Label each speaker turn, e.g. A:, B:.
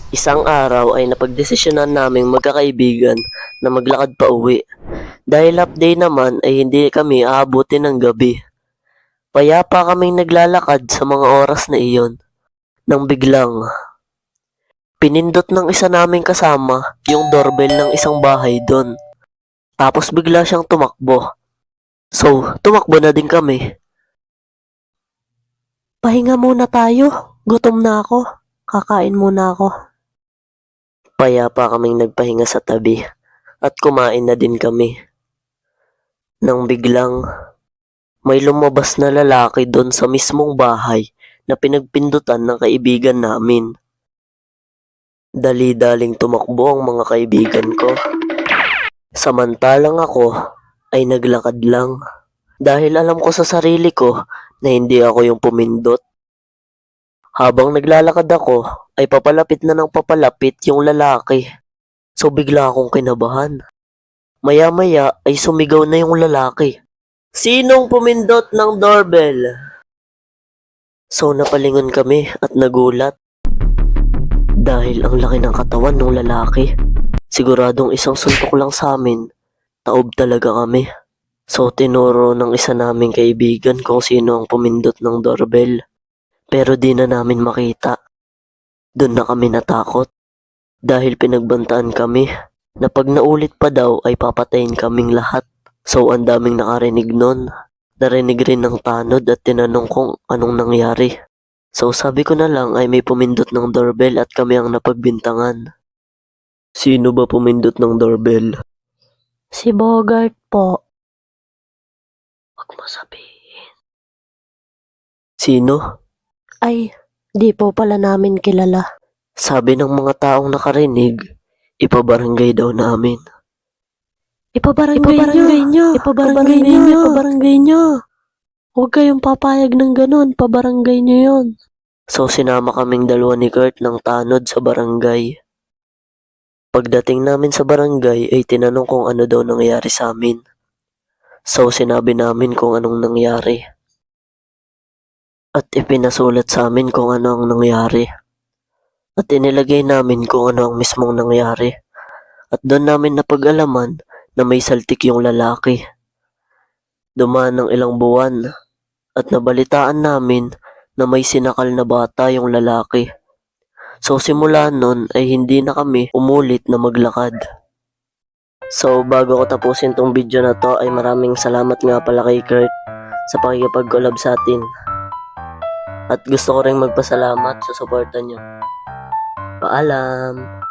A: Isang araw ay napagdesisyonan naming magkakaibigan na maglakad pa uwi. Dahil half day naman ay hindi kami aabutin ng gabi. Payapa kaming naglalakad sa mga oras na iyon. Nang biglang, pinindot ng isa naming kasama yung doorbell ng isang bahay doon. Tapos bigla siyang tumakbo. So, tumakbo na din kami. Pahinga muna tayo. Gutom na ako. Kakain muna ako. Payapa kaming nagpahinga sa tabi at kumain na din kami. Nang biglang, may lumabas na lalaki doon sa mismong bahay na pinagpindutan ng kaibigan namin. Dali-daling tumakbo ang mga kaibigan ko. Samantalang ako ay naglakad lang dahil alam ko sa sarili ko na hindi ako yung pumindot. Habang naglalakad ako ay papalapit na ng papalapit yung lalaki. So bigla akong kinabahan. Maya-maya ay sumigaw na yung lalaki. Sinong pumindot ng doorbell? So napalingon kami at nagulat. Dahil ang laki ng katawan ng lalaki. Siguradong isang suntok lang sa amin. Taob talaga kami. So tinuro ng isa naming kaibigan kung sino ang pumindot ng doorbell. Pero di na namin makita. Doon na kami natakot. Dahil pinagbantaan kami na pag naulit pa daw ay papatayin kaming lahat. So ang daming nakarinig nun. Narinig rin ng tanod at tinanong kung anong nangyari. So sabi ko na lang ay may pumindot ng doorbell at kami ang napagbintangan. Sino ba pumindot ng doorbell? Si Bogart po. Huwag mo sabihin. Sino? Ay, di po pala namin kilala. Sabi ng mga taong nakarinig, ipabarangay daw namin. Ipabarangay nyo. Ipabarangay nyo. Huwag kayong papayag ng ganun, pabarangay nyo yon. So sinama kaming dalawa ni Kurt ng tanod sa barangay. Pagdating namin sa barangay ay tinanong kung ano daw nangyari sa amin. So sinabi namin kung anong nangyari. At ipinasulat sa amin kung ano ang nangyari. At inilagay namin kung ano ang mismong nangyari. At doon namin napag-alaman na may saltik yung lalaki. Dumaan ng ilang buwan at nabalitaan namin na may sinakal na bata yung lalaki. So simula nun ay hindi na kami umulit na maglakad. So bago ko tapusin tong video na to ay maraming salamat nga pala kay Kurt sa pakikipag-collab sa atin. At gusto ko rin magpasalamat sa suporta nyo. Paalam!